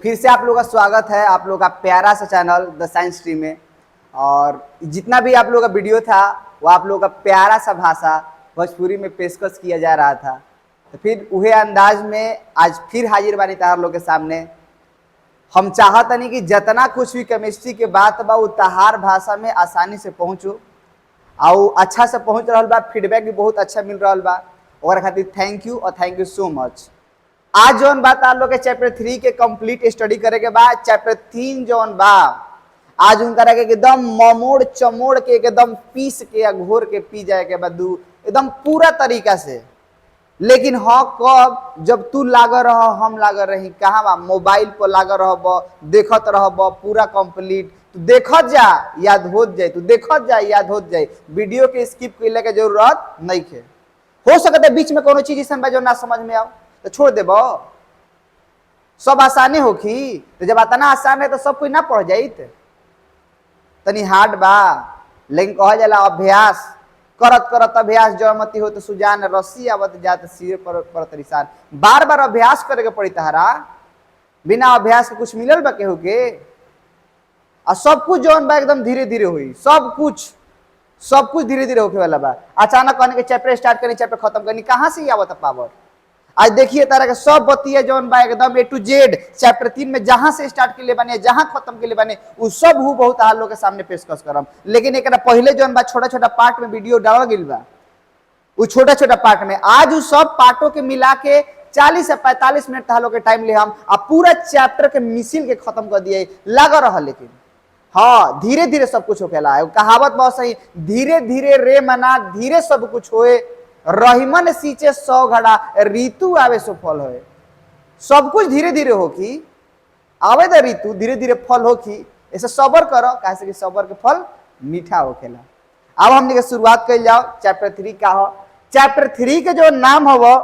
फिर से आप लोग का स्वागत है आप लोग का प्यारा सा चैनल द साइंस ट्री में। और जितना भी आप लोग का वीडियो था वो आप लोग का प्यारा सा भाषा भोजपुरी में पेशकश किया जा रहा था, तो फिर उहे अंदाज में आज फिर हाजिर बानी तहार लोग के सामने। हम चाहतनी कि जितना कुछ भी केमिस्ट्री के बात बा वो तहार भाषा में आसानी से पहुँचो और अच्छा से पहुँच रहा बा। फीडबैक भी बहुत अच्छा मिल रहा बा और खातिर थैंक यू और थैंक यू सो मच। आज जौन बात आप लोग के चैप्टर 3 के कंप्लीट स्टडी करे के बाद चैप्टर 3 जौन बा आज उनका के एकदम ममोड़ चमोड़ के एकदम पीस के या घोर के पी जाए के बाद एकदम पूरा तरीका से। लेकिन हाँ कब जब तू लागल रह हम लागल रही कहाँ बा मोबाइल पर लागल रहब देखत रहब पूरा कंप्लीट तू देखत जा याद हो जाए, तू देखत जा याद हो जाए। वीडियो के स्किप कैले के जरूरत नहीं है। हो सकता है बीच में कोनो चीज ऐसा जो ना समझ में आओ तो छोड़ देब, सब आसाने होखी। तो जब इतना आसान है तो सब कोई ना पढ़ जाइत, तनी हार्ड बा। लेकिन कहा जाला अभ्यास करत करत अभ्यास जयमती हो तो सुजान रस्सी आवत जात सिर पर तरिसान। बार बार अभ्यास करे के पड़ी तहरा, बिना अभ्यास के कुछ मिलल बा केहू के। और सब कुछ जौन बा एकदम धीरे धीरे हुई, सब कुछ धीरे धीरे होके वाला बा। अचानक कहने के चैप्टर स्टार्ट करनी चैप्टर खत्म करनी कहाँ से आवत पावर। आज देखिए तरह के सब बतिया जौन बा एकदम ए टू जेड चैप्टर 3 में जहां से स्टार्ट के लिए बने जहां खत्म के लिए बने वो सब हु बहुत हाल लोग के सामने पेशकश करम। लेकिन एक पहले जौन बा छोटा छोटा पार्ट में वीडियो डाल गई बा, वो छोटा छोटा पार्ट में आज उस सब पार्टों के मिला के 40 से 45 मिनट तहां लोग के टाइम ले हम पूरा चैप्टर के मिसिल के खत्म कर दिए लगा रहा। लेकिन हाँ धीरे धीरे सब कुछ होकेला है। कहावत बहुत सही, धीरे धीरे रे मना धीरे सब कुछ होए, रहीमन सींचे 100 घड़ा ऋतु आवे सो फल होए। सब कुछ धीरे धीरे होखी, आवे द ऋतु धीरे धीरे फल होखी। ऐसे सबर करो कैसे कि सबर के फल मीठा होखेला। अब हमने के शुरुआत कर जाओ चैप्टर 3 का हो। चैप्टर 3 के जो नाम हो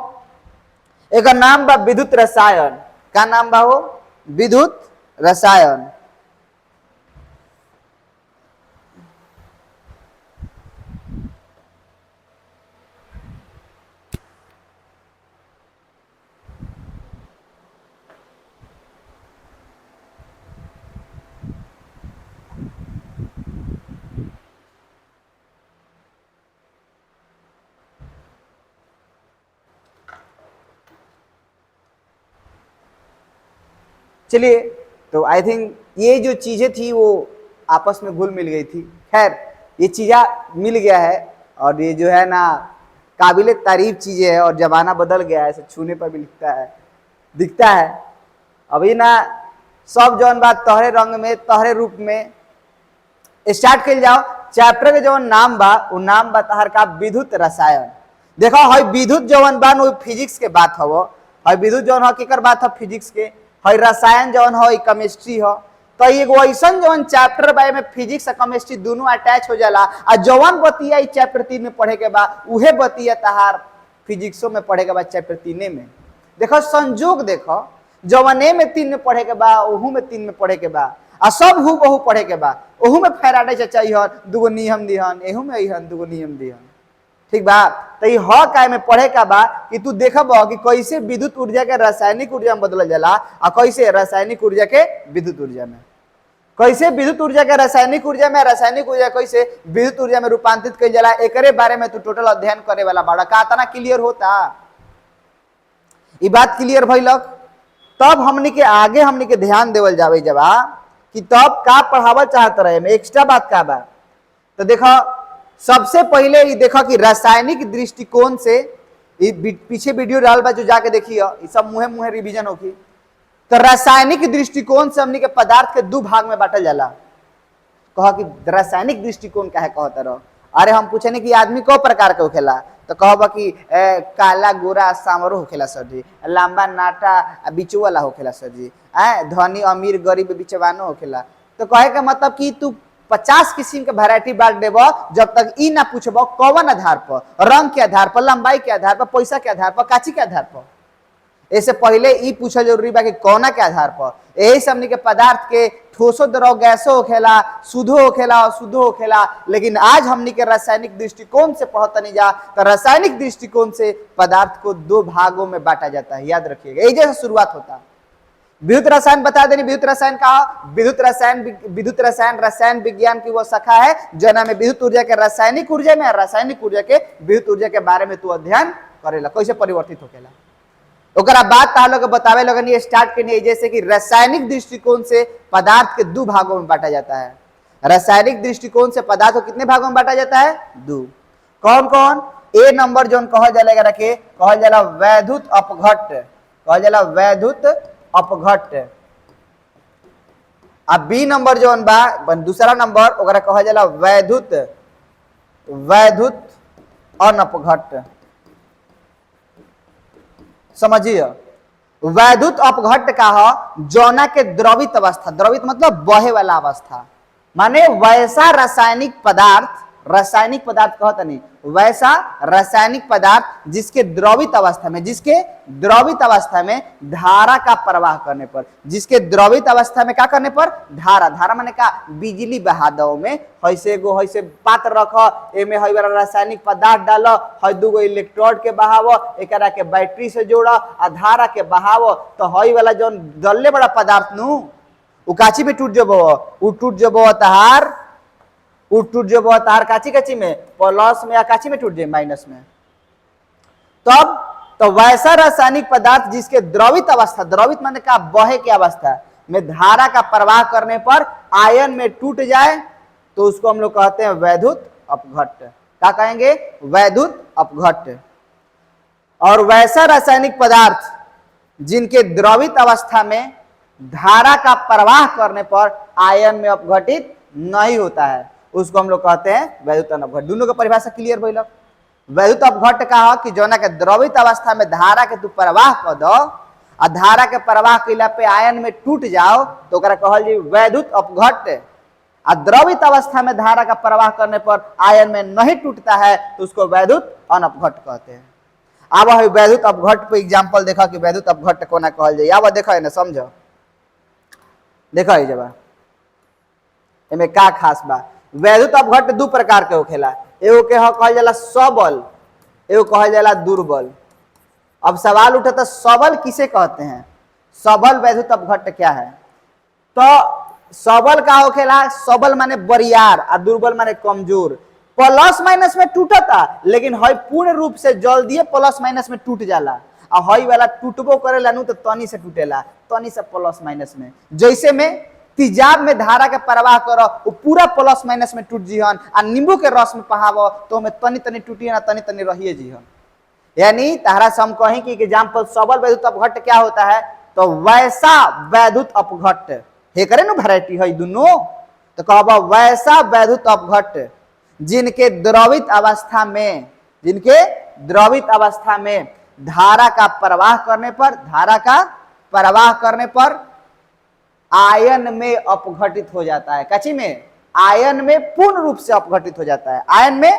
एक नाम बा विद्युत रसायन। का नाम बा हो? विद्युत रसायन। चलिए तो आई थिंक ये जो चीजें थी वो आपस में घुल मिल गई थी। खैर ये चीज़ा मिल गया है और ये जो है ना काबिल तारीफ चीजें है और जमाना बदल गया है, ऐसे छूने पर भी दिखता है। अभी ना सब जौन बात तहरे रंग में तहरे रूप में स्टार्ट कर जाओ। चैप्टर के जौन नाम बा वो नाम बा तहर का विद्युत रसायन। देखो हई विद्युत जौन बा वो फिजिक्स के बात हो, हई विद्युत जौन हो केकर बात हो फिजिक्स के, हई रसायन जौन हो केमिस्ट्री हो। तो एगो ऐसा जौन चैप्टर बा में फिजिक्स और केमिस्ट्री दोनों अटैच हो जाला और जौन बतिया चैप्टर 3 में पढ़े के बा उहे बतिया तहार फिजिक्सो में पढ़े के बा चैप्टर 3 में। देखो संजोग देखो जौने में 3 में पढ़े के बा ओहू में 3 में पढ़े के बा और सब हु बहु पढ़े के बा। ओहू में फैराडे चाचा इहन दूगो नियम दिहन, एहू में इहन दूगो नियम दिहन। ठीक बा, तो ये ह काय में पढ़े का बा कि तू देखब कि कैसे विद्युत ऊर्जा के रासायनिक ऊर्जा में बदल जाला और कैसे रासायनिक ऊर्जा के विद्युत ऊर्जा में, कैसे विद्युत ऊर्जा के रासायनिक ऊर्जा में, रासायनिक ऊर्जा कैसे विद्युत ऊर्जा में रूपांतरित कइल जाला। एकरे बारे में तू टोटल अध्ययन करे वाला बाड़ा। का तना क्लियर होता? ये बात क्लियर भइलक तब हमनी के आगे हमनी के ध्यान देवल जावे जबा कि तब का पढ़ावल चाहत रहे में एक्स्ट्रा बात का बा। तो देखो सबसे पहले ये देखो कि रासायनिक दृष्टिकोण से पीछे वीडियो डाल बा जो जाके देखियो, ये सब मुहे मुहे रिवीजन होगी। तो रासायनिक दृष्टिकोण से हमनी के पदार्थ के दो भाग में बांटल जाला। कहा कि रासायनिक दृष्टिकोण का है कहत रहो। अरे हम पूछे कि आदमी को प्रकार के होखेला तो कहबा कि काला गोरा सामरो होखेला सर जी, लंबा नाटा बीच वाला होखेला सर जी, धनी अमीर गरीब बीचवानो होखेला। तो कहे का मतलब कि तू 50 किस्म के वैरायटी बांट देब जब तक ई ना पूछब कौन आधार पर, रंग के आधार पर, लंबाई के आधार पर, पैसा के आधार पर, काची के आधार पर। ऐसे पहले ई पूछल जरूरी बा कि कौना के आधार पर। यही समझ के पदार्थ के ठोसो द्रव गैसो होखेला, शुद्धो होखेला और शुद्धो होखेला। लेकिन आज हमनी के रासायनिक दृष्टिकोण से पढ़तनी जा तो रासायनिक दृष्टिकोण से पदार्थ को दो भागों में बांटा जाता है। याद रखिएगा, यही जैसे शुरुआत होता। विद्युत रसायन बता देनी, विद्युत रसायन का रसायन विज्ञान की वो शाखा है जना में विद्युत ऊर्जा के रासायनिक ऊर्जा में और रासायनिक ऊर्जा के विद्युत ऊर्जा के बारे में तू अध्ययन करेला, कैसे परिवर्तित होकेला। ओकरा बाद ता लोग बतावे लगन ये स्टार्ट करनी है, जैसे कि रासायनिक दृष्टिकोण से पदार्थ के दो भागों में बांटा जाता है। रासायनिक दृष्टिकोण से पदार्थ को कितने भागों में बांटा जाता है? दो। कौन कौन? ए नंबर जो कहल जाला रखे कहल जाला वैद्युत अपघट्ट, कहल जाला वैद्युत अपघट्ट। अब बी नंबर जो बा दूसरा नंबर ओकरा कहल जाला वैद्युत अनपघट्ट। समझिए, वैद्युत अपघट्ट का है जौना के द्रवित अवस्था, द्रवित मतलब बहे वाला अवस्था, माने वैसा रासायनिक पदार्थ कहता नहीं, वैसा रासायनिक पदार्थ जिसके द्रवित अवस्था में धारा का प्रवाह करने पर, जिसके द्रवित अवस्था में क्या करने पर? धारा माने का बिजली बहा दो में ऐसे गो ऐसे पात्र रख, एमे हई वाला रासायनिक पदार्थ डाल, हई दूगो इलेक्ट्रोड के बहाव, एकरा के बैटरी से जोड़ आ धारा के बहाव, तो हई वाला जो दल्ले बड़ा पदार्थ नु उ काची में टूट जबो, उ टूट जबो तार काची में प्लस में या काची में टूट जाए माइनस में। तब तो वैसा रासायनिक पदार्थ जिसके द्रवित अवस्था, द्रवित माने का बहे की अवस्था में धारा का प्रवाह करने पर आयन में टूट जाए तो उसको हम लोग कहते हैं वैद्युत अपघट्ट। क्या कहेंगे? वैद्युत अपघट्ट। और वैसा रासायनिक पदार्थ जिनके द्रवित अवस्था में धारा का प्रवाह करने पर आयन में अपघटित नहीं होता है उसको हम लोग कहते हैं वैद्युत अनपघट्ट। दोनों का परिभाषा क्लियर भइल। वैद्युत अपघट्ट का है कि जौना के द्रवित अवस्था में धारा के तू प्रवाह कर दो और धारा के प्रवाह कैला पे आयन में टूट जाओ तो ओकरा कहल जी वैद्युत अपघट्ट। और द्रवित अवस्था में धारा का प्रवाह करने पर आयन में नहीं टूटता है तो उसको वैद्युत अनपघट्ट कहते हैं। अब वैद्युत अपघट्ट पे एग्जाम्पल देखा कि वैद्युत अपघट्ट कोना कहल जाए। अब देखा है ना, समझो, देखा है जब एमे का खास बा। वैद्युत अपघट्ट दो प्रकार के होखेला, एगो के कहल जाला सबल, एगो कहल जाला दुर्बल। अब सवाल उठा तो सबल किसे कहते हैं? सबल वैद्युत अपघट्ट क्या है? तो सबल का होखेला, सबल माने बरियार और दुर्बल माने कमजोर। प्लस माइनस में टूटता लेकिन हई पूर्ण रूप से जल्दी प्लस माइनस में टूट जाला और हई वाला टूटबो करेला नु तो तनी से टूटेला, तनी से प्लस माइनस में। जैसे में तेजाब में धारा के प्रवाह करो वो पूरा प्लस माइनस में टूट जीहन आ नींबू के रस में पहावो तो में तनी तनी टूटी ना तनी तनी रहिए जीहन। यानी तारा से हम कहें कि एग्जाम्पल सबल वैद्युत अपघट्ट क्या होता है तो वैसा वैद्युत अपघट्ट हे करे ना वैरायटी है दोनों, तो कहबा वैसा वैद्युत अपघट्ट जिनके द्रवित अवस्था में धारा का प्रवाह करने पर आयन में अपघटित हो जाता है। कच्ची में आयन में पूर्ण रूप से अपघटित हो जाता है, आयन में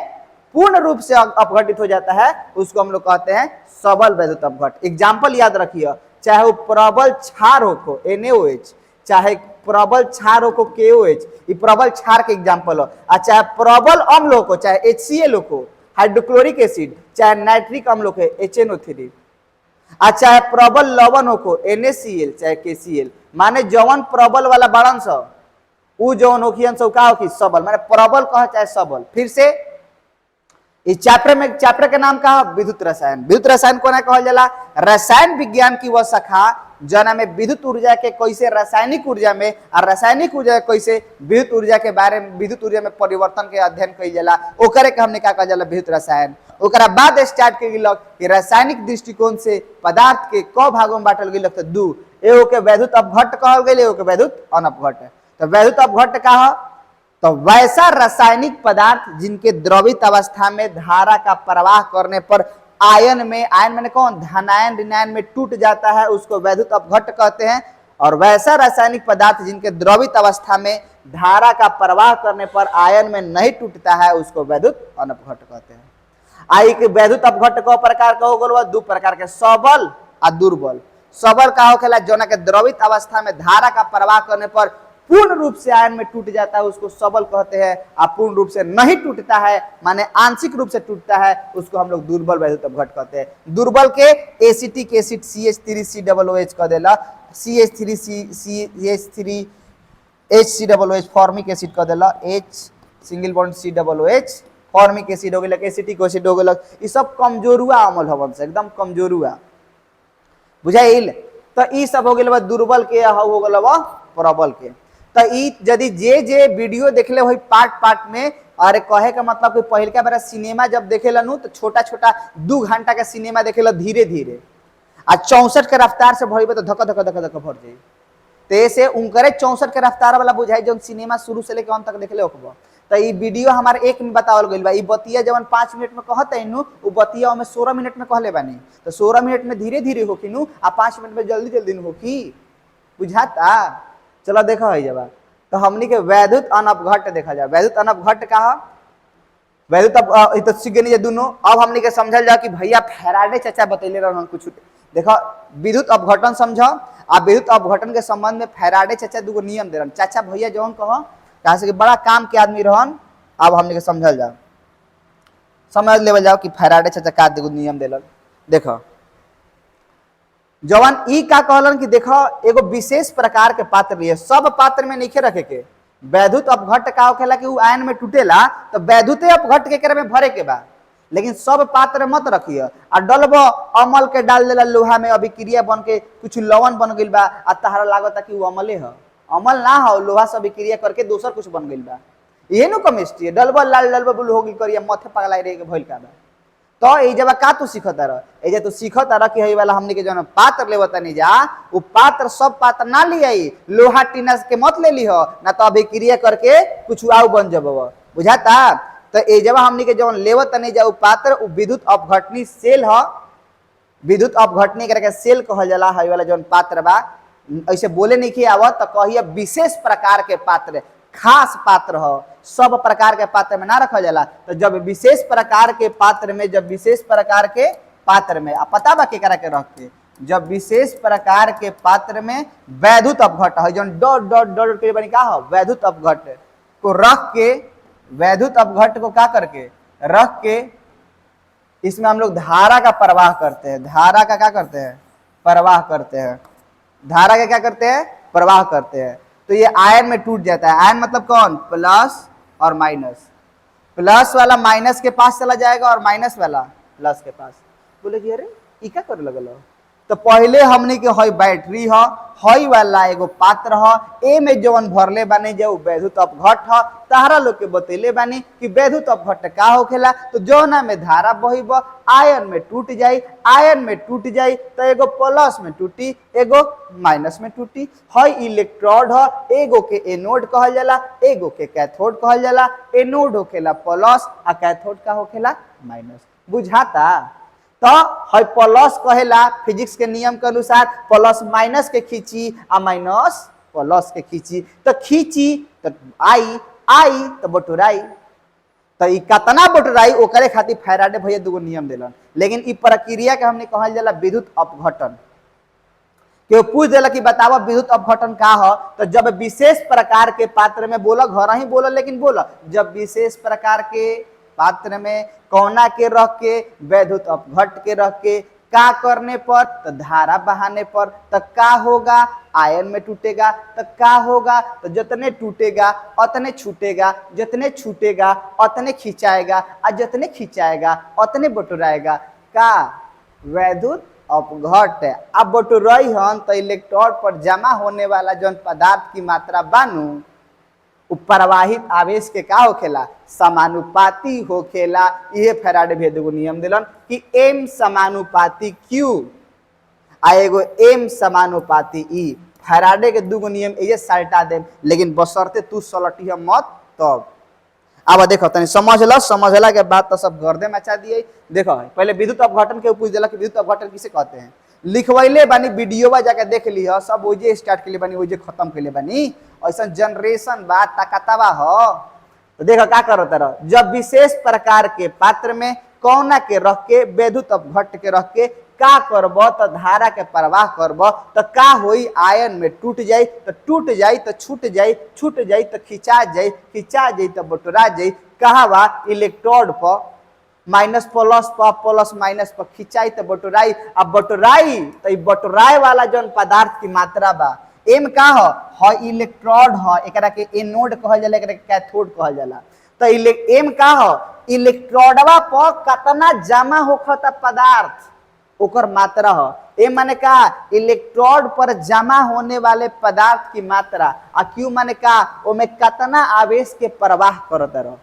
पूर्ण रूप से अपघटित हो जाता है, उसको हम लोग कहते हैं सबल वैद्युत अपघट्ट। एग्जाम्पल याद रखिए, चाहे वो प्रबल क्षार हो NaOH, चाहे प्रबल क्षार हो KOH, ये प्रबल क्षार के एग्जाम्पल हो, और चाहे प्रबल अम्ल हो चाहे HCl हो हाइड्रोक्लोरिक एसिड, चाहे नाइट्रिक अम्ल हो HNO3, और चाहे प्रबल लवण हो NaCl चाहे KCl। माने जवन प्रबल वाला बाड़न स उ जवन होखियन सब का होखी सबल, माने प्रबल कह चाहे सबल। फिर से इस चैप्टर के नाम का विद्युत रसायन। विद्युत रसायन को ना कहल जाला रसायन विज्ञान की वह शाखा जना में विद्युत ऊर्जा के कैसे रासायनिक ऊर्जा में और रासायनिक ऊर्जा कैसे विद्युत ऊर्जा के बारे में विद्युत ऊर्जा में परिवर्तन के अध्ययन कइल जाला, ओकरे के हमने का कहल जाला विद्युत रसायन। ओकरा बाद स्टार्ट कइल गेलक कि रासायनिक दृष्टिकोण से पदार्थ के क भागों में बांटल गेलक तो दू, एगो के वैद्युत अपघट्ट कहल गेल, एगो के वैद्युत अनपघट्ट। तो वैद्युत अपघट्ट का है तो वैसा रासायनिक पदार्थ जिनके द्रवित अवस्था में धारा का प्रवाह करने पर आयन में कौन धनायन ऋणायन में टूट जाता है उसको वैद्युत अपघट्ट कहते हैं। और वैसा रासायनिक पदार्थ जिनके द्रवित अवस्था में धारा का प्रवाह करने पर आयन में नहीं टूटता है उसको वैद्युत अनपघट्ट कहते हैं। आई के वैद्युत अपघट्ट को प्रकार का हो गल दो प्रकार के, सबल और दुर्बल। सबल का होखेला जौना के द्रवित अवस्था में धारा का प्रवाह करने पर पूर्ण रूप से आयन में टूट जाता है उसको सबल कहते हैं, और पूर्ण रूप से नहीं टूटता है माने आंशिक रूप से टूटता है उसको हम लोग दुर्बल वैद्युत अपघट कहते हैं। दुर्बल के एसिटिक एसिड CH3COOH कह देला, CH3HCOOH फॉर्मिक एसिड कह देला, H single bond COOH formic acid हो गेलक, एसिटिक एसिड हो गेलक। ई सब कमजोरुआ अम्ल हवन से एकदम कमजोरुआ, बुझाइल। तो ई सब हो गेल दुर्बल के, हो गेल प्रबल के। तो यदि जे वीडियो देखले वही पार्ट में, अरे कहे का मतलब कि पहलका बार सिनेमा जब देखेला नु तो छोटा छोटा 2 घंटा का सिनेमा देखेला धीरे धीरे, आ 64 के रफ्तार से भरी तो धक धक धक धक भर जाई। तेसे उनकरे 64 के रफ्तार वाला बुझाई जो सिनेमा शुरू से लेकर अंत तक देखले होखबो। तो ई वीडियो हमारे 1 में बतावल गइल बा, ई बतिया जवन 5 मिनट में कहत है नु उ बतिया में 16 मिनट में कहले बानी। तो 16 मिनट में धीरे धीरे होखी नु, आ 5 मिनट में जल्दी जल्दी होखी, बुझाता। चलो देखा है जब तो हमनी के वैद्युत अनपघट देखा जाए। वैद्युत अनपघट का वैद्युत तो सीख गए दोनों। अब हमनी के समझल जाओ कि भैया फैराडे चाचा बतैले रहन कुछ। देखो विद्युत अपघटन समझो, आ विद्युत अपघटन के संबंध में फैराडे चाचा दूगो नियम दे रहन। चाचा भैया जौन कहो कहा से कि बड़ा काम के आदमी रहन। अब हमनी के समझल जाओ, समझ लेवल जाओ कि फैराडे चाचा का दूगो नियम देलन। देखो जवान ई का कहलन कि देखो एगो विशेष प्रकार के पात्र लिए, सब पात्र में नहीं रखे के। वैद्युत अपघट का होखेला कि उ आयन में टूटेला तो वैद्युत अपघट के करे में भरे के बा, लेकिन सब पात्र मत रखिए। आ डलब अमल के डाल देला लोहा में, अभिक्रिया बन के कुछ लवण बन गइल बा, आ तहरा लागता कि उ अमले ह, अमल ना हो, लोहा से अभिक्रिया करके दोसर कुछ बन गइल बा। ये नु केमिस्ट्री, डलब लाल डलब ब्लू हो गइल करिया मथे पगलाई रे के भइल का बा। तो ए जब का तू सीखता रह, ए जे तू सीखता रह कि हई वाला हमनी के जन पात्र लेवता नहीं जा, वो पात्र सब पात्र ना ले आई, लोहा टीना के मत ले ली हो, ना तो अभिक्रिया करके कुछ आउ बन जबव, बुझाता। तो ए जब हमनी के जन लेवता नहीं जा पात्र, उ विद्युत अपघटनी सेल ह, विद्युत अपघटनी करके सेल कहल जाला। हई वाला जन पात्र बा ऐसे बोले नहीं कि आवत तो कहिए विशेष प्रकार के पात्र, खास पात्र हो, सब प्रकार के पात्र में ना रखा जाला। तो जब विशेष प्रकार के पात्र में, जब विशेष प्रकार के पात्र में पता बा केकरा के रख के, जब विशेष प्रकार के पात्र में वैद्युत अपघट है जौन डॉट डॉट डॉट के बनी का हो, वैद्युत अपघट को रख के, वैद्युत अपघट को क्या करके रख के इसमें हम लोग धारा का प्रवाह करते हैं। धारा का क्या करते हैं? प्रवाह करते हैं। धारा का क्या करते हैं? प्रवाह करते हैं। तो ये आयन में टूट जाता है। आयन मतलब कौन? प्लस और माइनस। प्लस वाला माइनस के पास चला जाएगा और माइनस वाला प्लस के पास। बोले कि अरे ई क्या करे लगल हो? तो पहले हमने के हई बैटरी ह, हई वाला एगो पात्र ह, ए में जवन भरले बानी जो वैद्युत अपघट ह। तारा लोग के बतेले बानी कि वैद्युत अपघट का होखेला। तो जौना में धारा बहिब आयन में टूट जाई, आयन में टूट जाई तो एगो प्लस में टूटी, एगो माइनस में टूटी। हई इलेक्ट्रोड ह, एगो के एनोड कहल जाला, एगो के कैथोड कहल जाला। एनोड होखेला प्लस आ कैथोड का होखेला माइनस। बुझाता? तो हई प्लस कहेला फिजिक्स के नियम के अनुसार प्लस माइनस के खींची आ माइनस प्लस के खींची, तो खींची तो आई, आई तो बटोराई। तो ई कतना बटोराई ओकरे खातिर फैराडे भैया दूगो नियम देलन। लेकिन ई प्रक्रिया के हमने कहल जाला विद्युत अपघटन। केहू पूछ देला कि बतावा विद्युत अपघटन का हो, तो जब विशेष प्रकार के पात्र में बोला, घर ही बोला लेकिन बोला, जब विशेष प्रकार के पात्र में कोना के रख के, वैद्युत अपघट के रख के, का करने पर? तो धारा बहाने पर। तो का होगा? आयन में टूटेगा। तो का होगा? तो जितने टूटेगा उतने छूटेगा, जितने छूटेगा उतने खिंचाएगा, और जितने खिंचाएगा उतने बटोराएगा। का? वैद्युत अपघट। अब बटोरई हन तो इलेक्ट्रोड पर जमा होने वाला जौन पदार्थ की मात्रा बानू प्रवाहित आवेश के का होखेला? समानुपाती होखेला। यह फैराडे भैया दूगो नियम दिलन कि M समानुपाती Q आ एगो M समानुपाती E। फैराडे के दूगो नियम ये सल्टा दे, लेकिन बशर्ते तू सलटिया मत तब। अब देखो तनी समझला के बाद तो सब गर्दे मचा दिए। देखो पहले विद्युत अपघटन के पूछ दिला कि विद्युत अपघटन किसे कहते हैं। लिखवैले बानी, वीडियो जाके देख लिह, सब ओजे स्टार्ट के लिए बानी, ओजे खत्म के लिए बानी। ऐसा जनरेशन बा ताकतवा हो। तो देखो का करो तरह, जब विशेष प्रकार के पात्र में कोना के रख के, वैद्युत अपघट के रख के का करब तो धारा के प्रवाह करब तो का होई, आयन में टूट जाई तो टूट जाई तो छूट जाई, छूट जाई तो खिंचा जाई, खिंचा जाई तो बटोरा जाई। कहा बा इलेक्ट्रोड पर माइनस प्लस पर प्लस माइनस पर खिंचाई तो बटोराई, अब बटोराई तो बटोराए वाला जौन पदार्थ की मात्रा बा एम का हो इलेक्ट्रोड हो, एकरा के एनोड कहल जाला, एकरा के कैथोड कहल जाला। तो एम का हो इलेक्ट्रोडवा पर कितना जमा होखता पदार्थ ओकर मात्रा हो। ए माने का इलेक्ट्रोड पर जमा होने वाले पदार्थ की मात्रा, आ क्यू माने का ओमे कितना आवेश के प्रवाह करत रहो,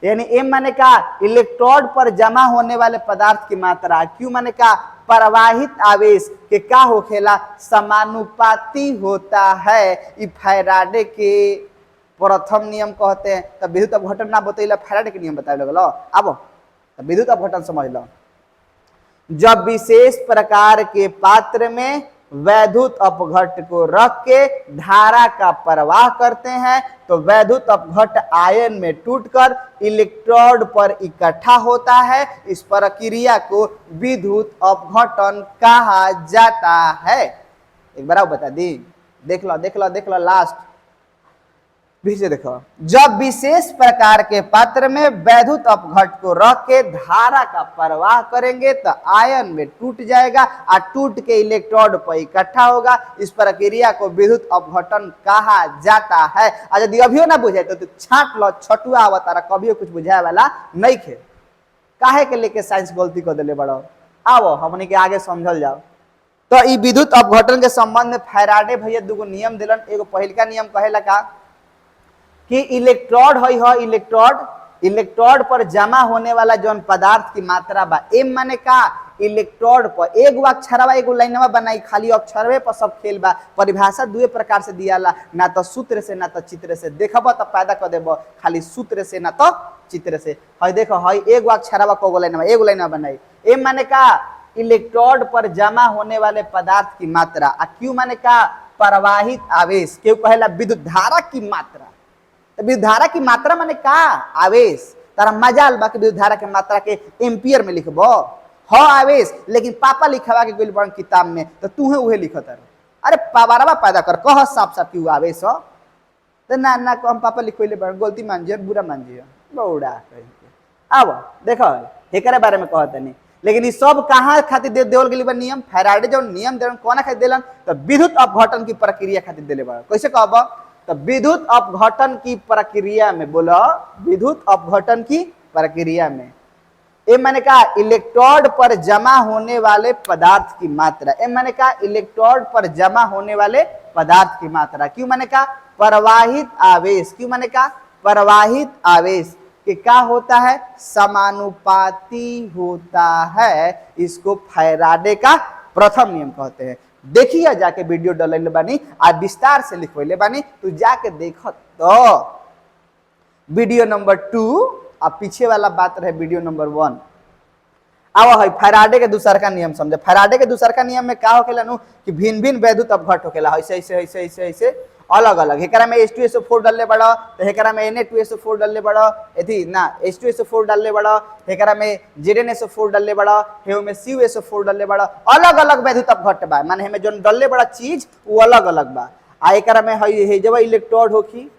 यानी एम माने का इलेक्ट्रोड पर जमा होने वाले पदार्थ की मात्रा, क्यू माने का प्रवाहित आवेश के का होखेला समानुपाती होता है। ई फैराडे के प्रथम नियम कहते हैं। तब विद्युत अपघटन ना बतैला, फैराडे के नियम बताए लगल। अब विद्युत अपघटन समझ लो। जब विशेष प्रकार के पात्र में वैद्युत अपघट को रख के धारा का प्रवाह करते हैं तो वैद्युत अपघट आयन में टूटकर इलेक्ट्रोड पर इकट्ठा होता है। इस प्रक्रिया को विद्युत अपघटन कहा जाता है। एक बार बता दी, देख लो देख लो देख लो, लास्ट फिर से देखो। जब विशेष प्रकार के पात्र में वैद्युत अपघट को रख के धारा का प्रवाह करेंगे तो आयन में टूट जाएगा और टूट के इलेक्ट्रोड पर इकट्ठा होगा। इस प्रक्रिया को विद्युत अपघटन कहा जाता है। और यदि अभियो ना बुझे तो छाट लो, छटुआ अवतारा कभियो कुछ बुझाए वाला नहीं खे। काहे के लेके साइंस गलती कर दिले बड़ो, आओ हमने के आगे समझल जाओ। तो ई विद्युत अपघटन के संबंध में फैराडे भैया दूगो नियम दिलन। एगो पहिलका नियम कहेला का कि इलेक्ट्रोड होई हो इलेक्ट्रोड, इलेक्ट्रोड पर जमा होने वाला जौन पदार्थ की मात्रा बा, एम माने का इलेक्ट्रोड पर एगो अक्षरवा एगो लाइनवा बनाई, खाली अक्षरवे पर सब खेल बा। परिभाषा दुए प्रकार से दियाला, ना तो सूत्र से ना तो चित्र से। देखब तो पैदा कर देब खाली सूत्र से ना तो चित्र से। हई देखो हई एगो अक्षरवा को लाइनवा एगो लाइनवा बनाई। एम माने का इलेक्ट्रोड पर जमा होने वाले पदार्थ की मात्रा, आ क्यू माने का प्रवाहित आवेश, क्यों कहेला विद्युत धारा की मात्रा। विद्युत धारा की मात्रा माने का आवेश। तारा मजाल बा कि विद्युत धारा की मात्रा के एम्पियर में लिखबो हो आवेश, लेकिन पापा लिखवा के गइल बन किताब में तो तूहे उहे लिखत रह। अरे पावारवा पैदा कर, कह साफ साफ कि आवेश हो तो ना ना हम पापा लिखोले बन, गलती मान जियो बुरा मान जियो बौड़ा कह के। अब देखो एकरे बारे में कहत नहीं, लेकिन ये सब कहाँ खातिर दे देवल गेली बा नियम। फैराडे जो नियम देलन कोना खातिर देलन तो विद्युत अपघटन की प्रक्रिया खातिर देले बा। कैसे कहब तो विद्युत अपघटन की प्रक्रिया में, बोलो विद्युत अपघटन की प्रक्रिया में। ए माने का इलेक्ट्रोड पर जमा होने वाले पदार्थ की मात्रा, ए माने का इलेक्ट्रोड पर जमा होने वाले पदार्थ की मात्रा, क्यों माने का प्रवाहित आवेश, क्यों माने का प्रवाहित आवेश कि क्या होता है समानुपाती होता है। इसको फैराडे का प्रथम नियम कहते हैं। देखिए जाके वीडियो डाले बानी और विस्तार से लिखवले बानी, तू जाके देख तो वीडियो नंबर 2 और पीछे वाला बात रहे वीडियो नंबर 1। अब है फैराडे के दूसर का नियम समझे। फैराडे के दूसर का नियम में का होखेला नु कि भिन्न भिन्न वैद्युत अपघट होखेला, ऐसे ऐसे ऐसे ऐसे ऐसे अलग अलग। एकरा में H2SO4 डालले बड़ा तो एकरा में Na2SO4 डालले बड़ा, एथी ना H2SO4 डालले बड़ा, एकरा में ZnSO4 डालले बड़ा, हेउ में CuSO4 डालले बड़ा। अलग अलग वैद्युत अपघट बा, माने हमें जोन डालले बड़ा चीज वो अलग अलग बा। आ एकरा में है जब इलेक्ट्रोड होखी,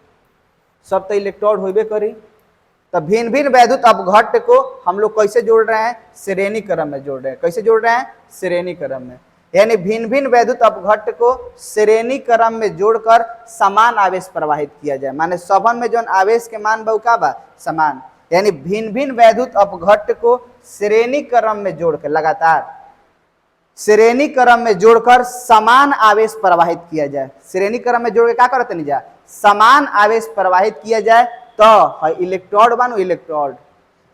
सब तो इलेक्ट्रोड होबे करी। तो भिन्न भिन्न वैद्युत अपघट को हम लोग कैसे जोड़ रहे हैं, श्रेणी क्रम में जोड़ रहे हैं। कैसे जोड़ रहे हैं, श्रेणी क्रम में। यानी भिन्न भिन्न वैद्युत अपघट को श्रेणी क्रम में जोड़कर समान आवेश प्रवाहित किया जाए। माने सबन में जो आवेश के मान बा का बा समान, यानी भिन्न भिन्न वैद्युत अपघट को श्रेणी क्रम में जोड़कर, लगातार श्रेणी क्रम में जोड़कर समान आवेश प्रवाहित किया जाए। श्रेणी क्रम में जोड़ के क्या करते नहीं जा, समान आवेश प्रवाहित किया जाए। तो इलेक्ट्रोड बानो इलेक्ट्रोड,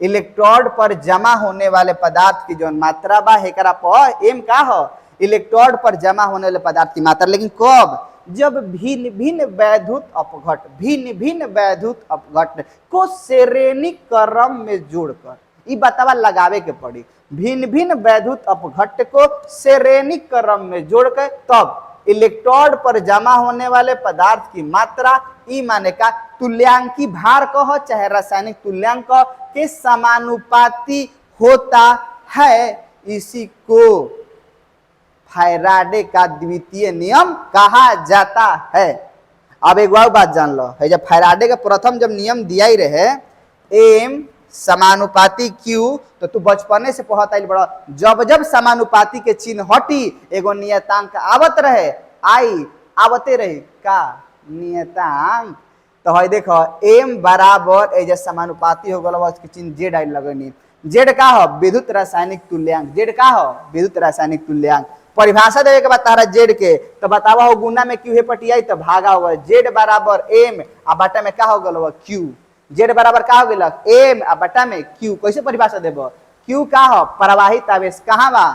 इलेक्ट्रोड पर जमा होने वाले पदार्थ की जो मात्रा बा हेकरा पर एम का हो इलेक्ट्रोड पर जमा होने वाले पदार्थ की मात्रा। लेकिन कब, जब भिन्न भिन्न वैद्युत अपघट, भिन्न भिन्न वैद्युत अपघट को श्रेणी क्रम में जोड़कर, ये बतावा लगावे के पड़ी। भिन्न भिन्न वैद्युत अपघट को श्रेणी क्रम में जोड़कर तब इलेक्ट्रोड पर जमा होने वाले पदार्थ की मात्रा, ई माने का तुल्यांकी भार कहो चाहे रासायनिक तुल्यांक के समानुपाती होता है। इसी को फैराडे का द्वितीय नियम कहा जाता है। अब एक बात जान लो है, जब फैराडे का प्रथम जब नियम दिया ही रहे एम समानुपाती क्यू, तो तू बचपने से पढ़ता ही बड़ा, जब जब समानुपाती के चिन्ह हटी एगो नियतांक आवत रहे, आई आवते रहे का नियतांक। तो है देखो एम बराबर ए समानुपाती हो गल उसके चिन्ह जेड आई लगनी। जेड का हो विद्युत रासायनिक तुल्यांक, जेड का हो विद्युत रासायनिक तुल्यांक। परिभाषा देवे के बाद तारा जेड के तो बतावा हो गुना में क्यू है पटियाई तो भागा होगा, जेड बराबर एम आ बटा में का हो गल क्यू, जेड बराबर का हो गल एम आ बटा में क्यू। कैसे परिभाषा देबो, क्यू का हो प्रवाहित आवेश कहाँ बा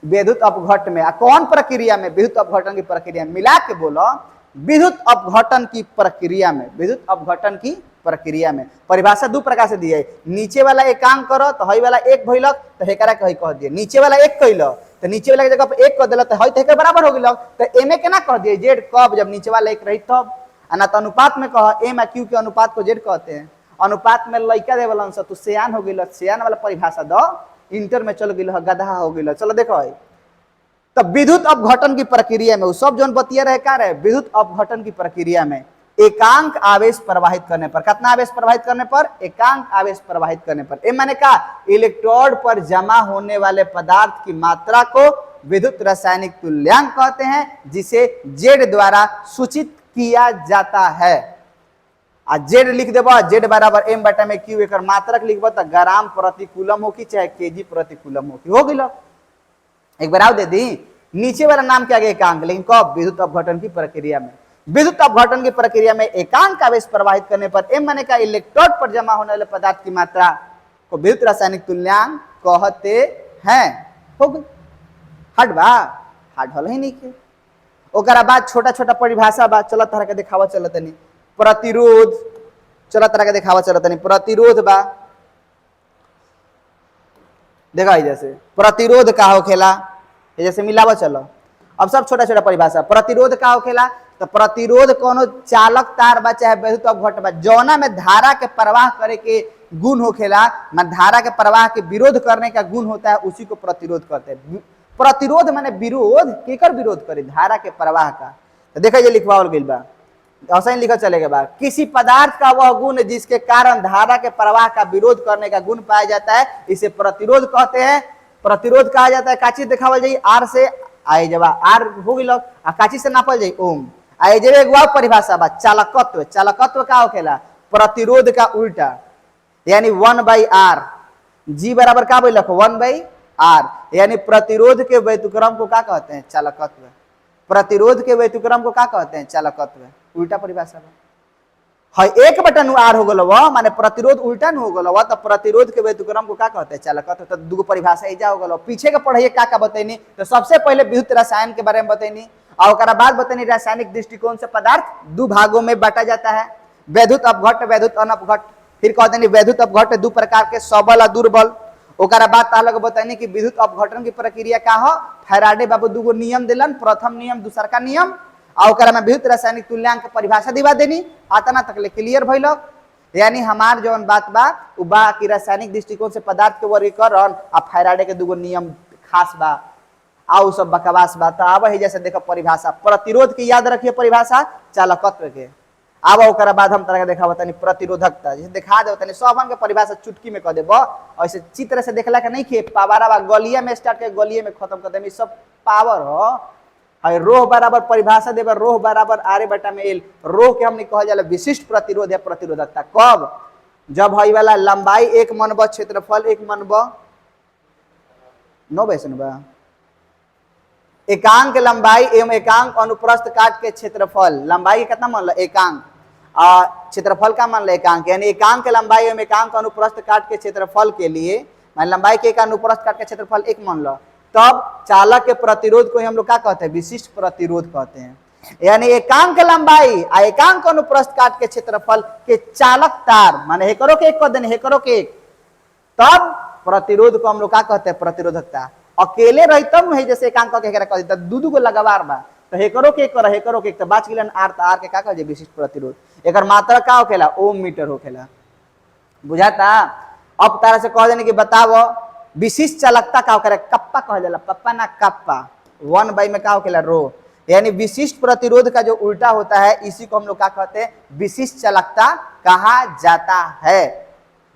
विद्युत अपघट में। कौन प्रक्रिया में, विद्युत अपघटन की प्रक्रिया, मिला के बोलो विद्युत अपघटन की प्रक्रिया में, विद्युत अपघटन की प्रक्रिया में। परिभाषा दो प्रकार से दी है, नीचे वाला एकांक करो तो हई वाला एक भइलक तो हेकरा के हई कह दिए, नीचे वाला एक कइलो तो नीचे वाला के जगह पर एक कह दिलक तो हई तो हेकर बराबर हो गेलक। तो एम ए केना कह दिए जेड कब, जब नीचे वाला एक रही तब। ना तो अनुपात में कह एम आ क्यू के अनुपात को जेड कहते हैं। अनुपात में लइका देवलन से तू सियान हो गेल, सियान वाला परिभाषा दो, इंटर में चल गेल गधा हो गेल। चलो देखो तब विद्युत अपघटन की प्रक्रिया में सब जो बतिया रहे का रहे, विद्युत अपघटन की प्रक्रिया में एकांक आवेश प्रवाहित करने पर, कितना आवेश प्रवाहित करने पर, एकांक आवेश प्रवाहित करने पर। मैंने कहा इलेक्ट्रोड पर जमा होने वाले पदार्थ की मात्रा को विद्युत रासायनिक तुल्यांक कहते हैं, जिसे जेड द्वारा सूचित किया जाता है। जेड लिख देबो, जेड बराबर एम बटा में क्यू, एक मात्रक लिखबो तो ग्राम प्रति कूलम हो कि चाहे केजी प्रति कूलम हो कि हो गेल। एक बार आओ दे दी, नीचे वाला नाम क्या गया एकांक, लेकिन कब विद्युत अपघटन की प्रक्रिया में। विद्युत अपघटन की प्रक्रिया में एकांक आवेश प्रवाहित करने पर एम माने का इलेक्ट्रोड पर जमा होने वाले पदार्थ की मात्रा को विद्युत रासायनिक तुल्यांक कहते हैं। हो गई हटवा हार्ड हल ही नहीं के। ओकरा बाद छोटा छोटा परिभाषा बा, चल तरह के दिखावा चलत नहीं। प्रतिरोध, चल तरह के दिखावा चलत नहीं। प्रतिरोध बा, देखा जैसे प्रतिरोध का होखेला, जैसे मिलावा चलो। अब सब छोटा छोटा परिभाषा। प्रतिरोध का होखेला, तो प्रतिरोध कोनो चालक तार बा चाहे विद्युत अपघट बा, जौना में धारा के प्रवाह करे के गुण होखेला, मैं धारा के प्रवाह के विरोध करने का गुण होता है, उसी को प्रतिरोध कहते हैं। प्रतिरोध माने विरोध, केकर विरोध करे, धारा के प्रवाह का। तो देखा ये लिखवावल गइल बा, ऐसा ही लिखा चलेगा बा, किसी पदार्थ का वह गुण जिसके कारण धारा के प्रवाह का विरोध करने का गुण पाया जाता है, इसे प्रतिरोध कहते हैं। प्रतिरोध कहा जाता है। काची दिखावल जाई आर से, आए जब आर हो गई आ काची से नापल जाई ओम। आए जब एक बार परिभाषा बा चालकत्व, चालकत्व का होखेला प्रतिरोध का उल्टा, यानी 1/r। जी बराबर का बोलक 1/r, यानी प्रतिरोध के व्युत्क्रम को क्या कहते हैं, चालकत्व। प्रतिरोध के व्युत्क्रम को क्या कहते हैं, चालकत्व। उल्टा परिभाषा है, 1/r हो गलो माने प्रतिरोध उल्टा न हो गलो, तो प्रतिरोध के व्युत्क्रम को क्या कहते हैं, चालकत्व। तो दूगो परिभाषा एजा हो गलो। पीछे के पढ़ाई का बतैनी, तो सबसे पहले विद्युत रसायन के बारे में बतैनी, और बाद बतैनी रासायनिक दृष्टिकोण से पदार्थ दो भागों में बांटा जाता है, वैद्युत अपघट, वैद्युत अनपघट। फिर कहते हैं वैद्युत अपघट दो प्रकार के, सबल और दुर्बल। ओकरा बाद तालक बतैनी कि विद्युत अपघटन की प्रक्रिया का हो, फैराडे बाबू दूगो नियम दिलन, प्रथम नियम दूसर का नियम, और में विद्युत रासायनिक तुल्यांक के परिभाषा दिवा देनी। आतना तक ले क्लियर भइल। यानी हमार जौन बात बा उ बा कि रासायनिक दृष्टिकोण से पदार्थ के वर्गीकरण आ फैराडे के दूगो नियम खास बा, आउ सब बकवास बा। तो आब है जैसे देखो परिभाषा, प्रतिरोध की याद रखिए परिभाषा, चालकत्व के। आब ओकरा बाद हम तरह के देखा बतानी प्रतिरोधकता, जैसे दिखा दे बतानी सब हम के परिभाषा चुटकी में कह देबो। ऐसे चित्र से देखला के नहीं खे, पावर बा गलिया में स्टार्ट के गलिए में खत्म कर देमी, सब पावर हो। है रोह बराबर परिभाषा देबा, रोह बराबर आर बटा में एल। रोह के हमने कहल जाला विशिष्ट प्रतिरोध या प्रतिरोधकता। कब, जब हई वाला लंबाई 1 मन बा, क्षेत्रफल 1 मन बा, नो वैसन बा, एकांक लंबाई एवं एकांक अनुप्रस्थ काट के क्षेत्रफल, लंबाई कितना मान ला एकांक, क्षेत्रफल का मान ला एकांक, यानी एकांक लंबाई एवं एकांक अनुप्रस्थ काट के क्षेत्रफल के लिए, मान लंबाई के एक अनुप्रस्थ काट के क्षेत्रफल 1 मान लो, तब चालक के प्रतिरोध को हम लोग क्या कहते हैं, विशिष्ट प्रतिरोध कहते हैं। यानी एकांक लंबाई आ एकांक अनुप्रस्थ काट के क्षेत्रफल के चालक तार, माने हेकरो के एक कह देने, हेकरो के एक, तब प्रतिरोध को हम लोग क्या कहते हैं, प्रतिरोधकता। अकेले रही तब है जैसे एकांक के कह देता, दू को लगावार बा, तो हेकरो के एक, हेकरो के एक, तो बाच गिलन आर, तो आर के का कहे विशिष्ट प्रतिरोध। एकर मात्रा का होखेला, ओम मीटर होखेला। बुझाता। अब तारा से कह देने कि बताओ विशिष्ट चालकता का होकर कप्पा कहा जाला, पप्पा ना कप्पा, 1/, में का होकेला रो, यानी विशिष्ट प्रतिरोध का जो उल्टा होता है इसी को हम लोग क्या कहते हैं, विशिष्ट चालकता कहा जाता है।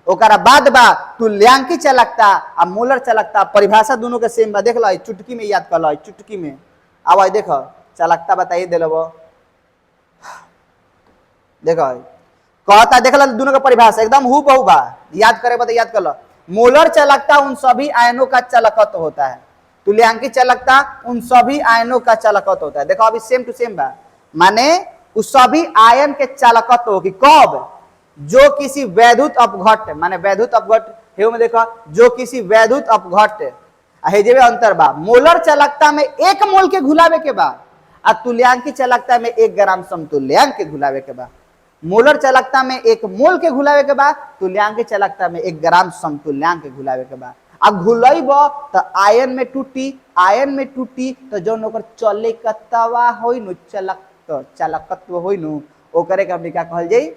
ओकरा बाद बा तुल्यांकी चालकता आ मोलर चालकता, परिभाषा दोनों के सेम बा, देख लो चुटकी में याद कर लो, चुटकी में अब आई देखो चालकता बताइए दे लो, देखो कहता देख लो दोनों का परिभाषा एकदम हु बहु बा, याद करे बता याद कर लो। मोलर चालकता उन सभी आयनों का चालकत्व होता है, तुल्यांकी चालकता उन सभी आयनों का चालकत्व होता है। देखो अभी सेम टू सेम बा, माने उस सभी आयन के चालकत्व होगी कब, जो किसी वैद्युत अपघट्ट, माने वैद्युत अपघट्ट हे में देखो जो किसी वैद्युत अपघट्ट हेजे में अंतर बा, मोलर चालकता में 1 मोल के घुलावे के बा आ तुल्यांकी चालकता में 1 ग्राम समतुल्यांक के घुलावे के बा। मोलर चालकता में 1 मोल के घुलावे के बा, तुल्यांकी चालकता में 1 ग्राम समतुल्यांक के घुलावे के बा। आ घुलैब तो आयन में टूटी, आयन में टूटी तो जौन ओकर चलकतवा होई नु, चालकत्व होई नु, ओकरे के हमनी का कहल जाई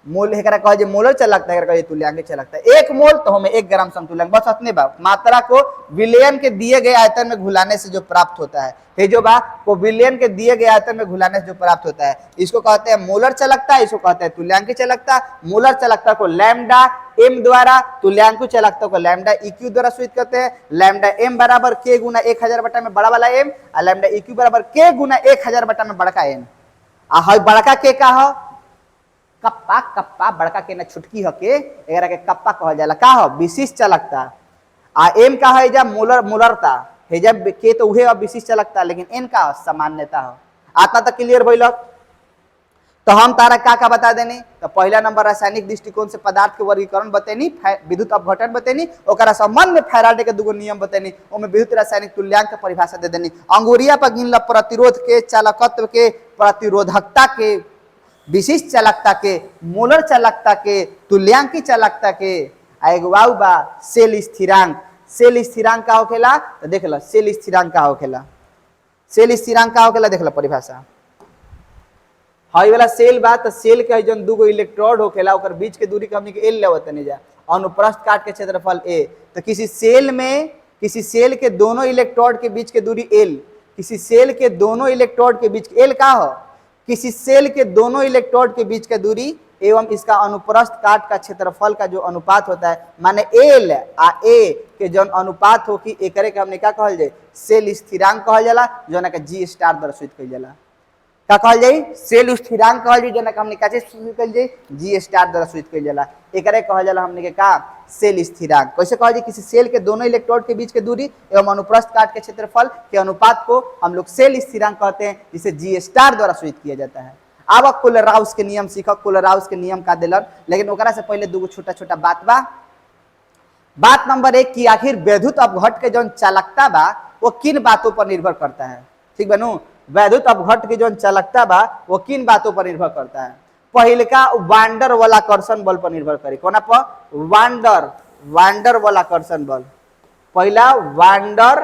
मोल, एकरा कहल जाई मोलर चालकता, एकरा कहल जाई तुल्यांकी चालकता। 1 मोल तो हमें 1 ग्राम समतुल्यांक, बस इतने बा। मात्रा को विलयन के दिए गए आयतन में घुलाने से जो प्राप्त होता है, ये जो बा को विलयन के दिए गए आयतन में घुलाने से जो प्राप्त होता है इसको कहते हैं मोलर चालकता, इसको कहते हैं तुल्यांकी चालकता। मोलर चालकता को लैम्डा m द्वारा, तुल्यांकी चालकता को लैम्डा eq द्वारा सूचित करते हैं। लैम्डा m बराबर k गुना 1000 बटा में बड़ा वाला m, और लैम्डा eq बराबर k गुना 1000 बटा में बड़का n। आ हई बड़का के का हो, कप्पा, कप्पा बड़का के ना छुटकी हो के एकरा के कप्पा कहल जाला, का हो विशिष्ट चालकता। आ m का है जा मोलर, मोलरता हे जब के तो उहे विशिष्ट चालकता, लेकिन n का सामान्यता हो। आता तक क्लियर भइल। तो हम तारा का बता देनी, तो पहला नंबर रासायनिक दृष्टिकोण से पदार्थ के वर्गीकरण बतेनी, विद्युत अपघटन बतेनी, ओकरा संबंध में फैराडे के दूगो नियम बतेनी, ओमे विद्युत रासायनिक तुल्यांक के परिभाषा दे देनी। अंगुरिया पर गिनल प्रतिरोध के, चालकत्व के, प्रतिरोधकता के, विशिष्ट चालकता के, मोलर चालकता के, तुल्यांकी चालकता के, एगो बा सेल स्थिरांक। सेल स्थिरांक का होखेला तो देख लो, सेल स्थिरांक का होखेला, सेल स्थिरांक का होखेला देख लो परिभाषा। हई वाला सेल बा तो सेल के जन दूगो इलेक्ट्रोड होखेला, ओकर बीच के दूरी के हमनी के एल लेवत नहीं जा, अनुप्रस्थ काट के क्षेत्रफल ए। तो किसी सेल में, किसी सेल के दोनों इलेक्ट्रोड के बीच के दूरी एल, किसी सेल के दोनों इलेक्ट्रोड के बीच एल का हो, किसी सेल के दोनों इलेक्ट्रोड के बीच का दूरी एवं इसका अनुप्रस्थ काट का क्षेत्रफल का जो अनुपात होता है, माने एल आ ए के जो अनुपात हो कि एकरे के हमने क्या कहल जाए, सेल स्थिरांक कहल जाला, जो ना के जी स्टार द्वारा सूचित कइल जाला। का कहल जाई, सेल स्थिरांक कहल जाई, जो ना के हमने का सूचित कइल जाई, जी स्टार द्वारा सूचित कइल जाला। एकरे कहल जाला हमने के का सेल स्थिरांक। कैसे कहल जाई, किसी सेल के दोनों इलेक्ट्रोड के बीच के दूरी एवं अनुप्रस्थ काट के क्षेत्रफल के अनुपात को हम लोग सेल स्थिरांक कहते हैं, जिसे जी स्टार द्वारा सूचित किया जाता है। अब कोलराउस के नियम सीखो, कोलराउस के नियम का दिलन, लेकिन ओकरा से पहले दूगो छोटा छोटा बात बा। बात नंबर 1 कि आखिर वैद्युत अपघट्ट के जो चालकता बा वो किन बातों पर निर्भर करता है। ठीक बनू, वैद्युत अपघट्ट की जो चालकता बा वो किन बातों पर निर्भर करता है। पहिलका वांडर वाला आकर्षण बल पर निर्भर करी, कोना पर, वांडर वाला आकर्षण बल। पहला वांडर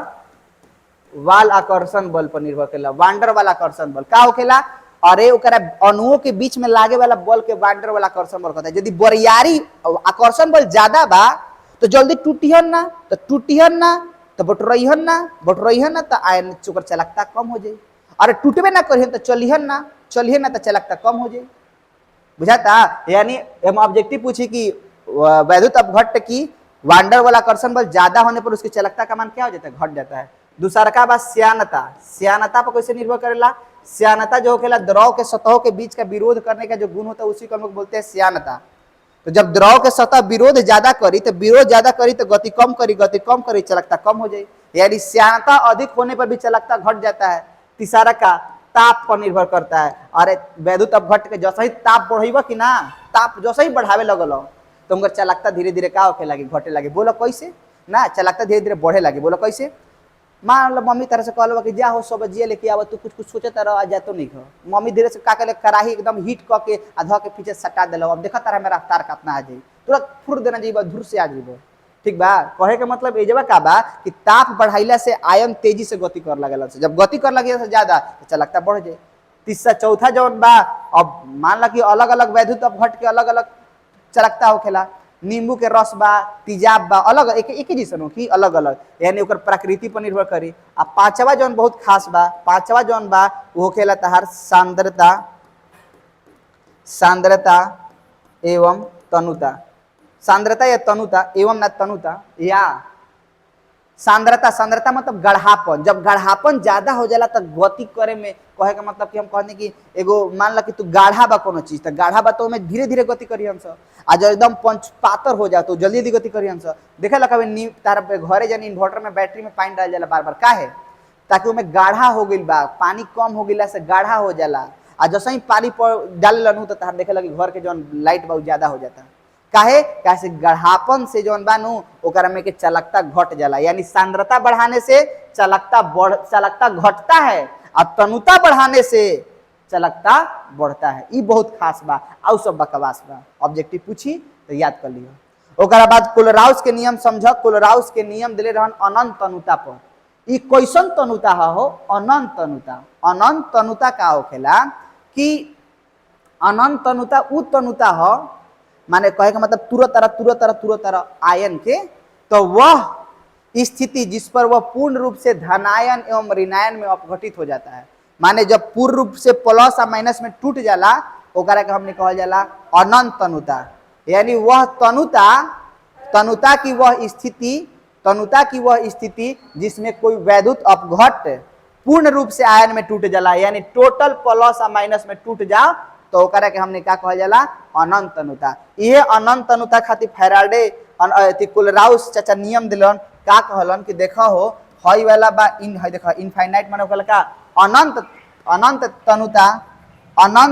वाल आकर्षण बल पर निर्भर करेला। वांडर वाला आकर्षण बल का होखेला, अरे ओकरा अणुओं के बीच में लागे वाला बल के वांडर वाला आकर्षण बल कहता है। यदि बरियारी आकर्षण बल ज्यादा बा तो जल्दी टूटिहन ना, तो टूटिहन ना तो बटोरइहन ना तो आयन चोकर चालकता कम हो जाए। अरे टूटबे ना करिहन तो चलिहन ना तो चालकता कम हो जाए। बुझाता, यानी हम ऑब्जेक्टिव पूछी कि वैद्युत अपघट्ट की वांडर वाला आकर्षण बल ज्यादा होने पर उसकी चालकता का मान क्या हो जाता है, घट जाता है। दूसरा का बात श्यानता, श्यानता पर कैसे निर्भर करेला, श्यानता जो होखेला द्रव के सतहों के बीच का विरोध करने का जो गुण होता है उसी को हम लोग बोलते हैं श्यानता। तो जब द्रव के सतह विरोध ज्यादा करी तो विरोध ज्यादा करी तो गति कम करी चालकता कम हो जाए, यानी श्यानता अधिक होने पर भी चालकता घट जाता है। तीसरा का ताप पर निर्भर करता है। अरे वैद्युत अपघट्ट के जैसे ही ताप बढ़ेबा कि ना, ताप जैसे ही बढ़ावे लगल तो उनका चालकता धीरे धीरे का होखे लगी, घटे लगे। बोलो कैसे ना, चालकता धीरे धीरे बढ़े लगे। बोलो कैसे, मान लो मम्मी तरह से कहल कि जा हो सब्जी लेके आव, तू कुछ कुछ सोचता रह, जा तो नहीं खो। मम्मी धीरे से का करे, कड़ाही एकदम हीट क के आधा के पीछे सटा दिलो, अब देखा तारा मेरा रफ्तार कितना आ जाई, तुरंत फुर देना जाइबा, धुर से आ जाइबो। ठीक बा, कहे के मतलब एजबा का बा कि ताप बढ़ाइला से आयन तेजी से गति कर लगेला, जब गति कर लगे से ज्यादा तो चालकता बढ़ जाए। तीसरा चौथा जौन बा, अब मान ला कि अलग अलग वैद्युत अपघट्ट के अलग अलग चालकता होखेला। नींबू के रस बा, तेजाब बा, अलग एक एक ही जैसन होखी, अलग अलग, यानी ओकर प्रकृति पर निर्भर करी। आ पांचवा जौन बहुत खास बा, पांचवा जौन बा वो होखेला तहार सांद्रता, सांद्रता एवं तनुता। सांद्रता या तनुता एवं ना तनुता या सांद्रता, सांद्रता मतलब गढ़ापन। जब गढ़ापन ज्यादा हो जाला तो गति करे में, कहे का मतलब कि हम कहते कि एगो मान ला कि तू गाढ़ा बा कोनो चीज, तो गाढ़ा बा तो में धीरे धीरे गति करी हमस। आ जब एकदम पंच पातर हो जा तो जल्दी जल्दी गति करी हमस। देखे ला कभी तार घरे जन इन्वर्टर में बैटरी में पानी डाल जाला बार बार, काहे? ताकि उमें गाढ़ा हो गई बा, पानी कम हो गई से गाढ़ा हो जाला। आ जैसे ही पानी डाल लनू तो तार देखे लगी घर के जौन लाइट बा ज्यादा हो जाता। काहे? कैसे गढ़ापन से जौन बानू ओकरा में के चलकता घट जाला, यानी सांद्रता बढ़ाने से चलकता घटता है और तनुता बढ़ाने से चलकता बढ़ता है। ई बहुत खास बा, आउ सब बकवास बा। ऑब्जेक्टिव पूछी तो याद कर लियो। ओकरा बाद कोलराउस के नियम समझ। कोलराउस के नियम दिले रहन अनंत तनुता पर। ई कैसन तनुता हो? अनंत तनुता। अनंत तनुता का होखेला कि अनंत तनुता उ तनुता हो, माने कहे का मतलब तुरंत आयन के, तो वह स्थिति जिस पर वह पूर्ण रूप से धनायन एवं ऋणायन में अपघटित हो जाता है। माने जब पूर्ण रूप से प्लस और माइनस में टूट जाला ओकरा के हमने कहल जाला अनंत तनुता। यानी वह तनुता की वह स्थिति जिसमें कोई वैद्युत अपघट पूर्ण रूप से आयन में टूट जाला, यानी टोटल प्लस और माइनस में टूट जाओ तो ओकरा के हमने क्या कहल जाला? अनंत तनुता। ये अनंत तनुता खातिर फैराडे कोलराउस चाचा नियम दिलन। का कहलन कि देखा हो हई वाला बा इन, हई देखा इनफाइनाइट माने ओकरा का अनंत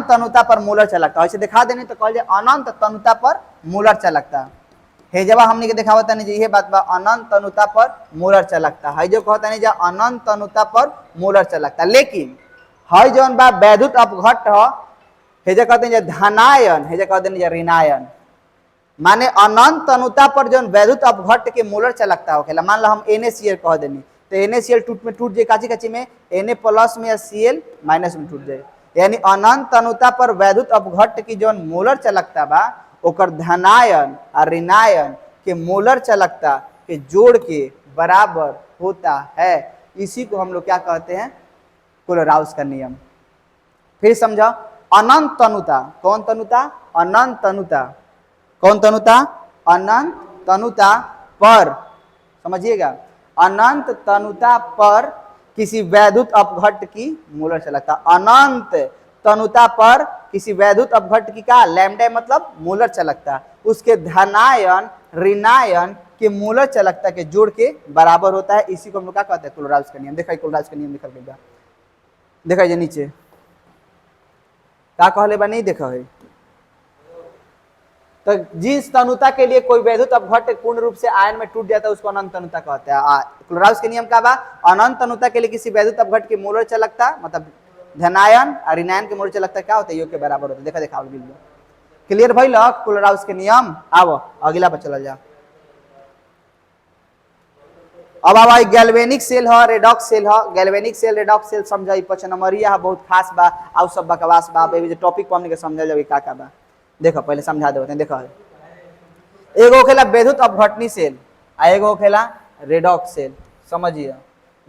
तनुता पर मूलर चलकता। ऐसे दिखा देनी तो कहल जाए अनंत तनुता पर मूलर चलकता। हे जब हमने के दिखावता नहीं ये बात बा अनंत तनुता पर मूलर चलकता है, जो कहता नहीं अनंत तनुता पर मूलर चलकता। लेकिन हई जौन बा वैद्युत अपघट हो, हेजा कहते हैं धनायन, हेजा कहते हैं ऋणायन। माने अनंत तनुता पर जो वैद्युत अपघट के मूलर चलकता होखेला, मान लो हम NaCl कह देनी तो NaCl टूट जाए काची काची में, Na प्लस में या Cl माइनस में टूट जाए। यानी अनंत तनुता पर वैद्युत अपघट की जो मूलर चलकता बा ओकर धनायन और ऋणायन के मूलर चलकता के जोड़ के बराबर होता है। इसी को हम लोग क्या कहते हैं? कोलराउस का नियम। फिर समझो अनंत तनुता। कौन तनुता? अनंत तनुता। कौन तनुता? अनंत तनुता पर, समझिएगा, अनंत तनुता पर किसी वैद्युत अपघट की मूलर चलकता। अनंत तनुता पर किसी वैद्युत अपघट की का लैम्डा मतलब मूलर चलकता, उसके धनायन ऋणायन के मूलर चलकता के जोड़ के बराबर होता है। इसी को हम लोग क्या कहते हैं? कोलराउस का नियम। देखा कोलराउस का नियम लिखल गया, देखा ये नीचे क्या कहले बा, नहीं देखा है। तो जिस तनुता के लिए कोई वैद्युत अपघट पूर्ण रूप से आयन में टूट जाता है उसको अनंत तनुता कहते हैं। कोलराउस के नियम का बा अनंत तनुता के लिए किसी वैद्युत अपघट की मूलर चलकता मतलब धनायन और ऋणायन के मूलर चलकता क्या होता है? योग के बराबर होता है। देखा देखा क्लियर भइल कोलराउस के नियम। आओ अगला पर चल जा। अब आवा गैल्वेनिक सेल है, रेडॉक्स सेल है। गैल्वेनिक सेल रेडॉक्स सेल समझाई 5 नंबरिया है, बहुत खास बा, आउ सब बकवास बा। जो टॉपिक पर हमने के समझल जावे का बा, देखो पहले समझा देते हैं। देखो एगो होखेला वैद्युत अपघटनी सेल आ एगो होखेला रेडॉक्स सेल। समझिए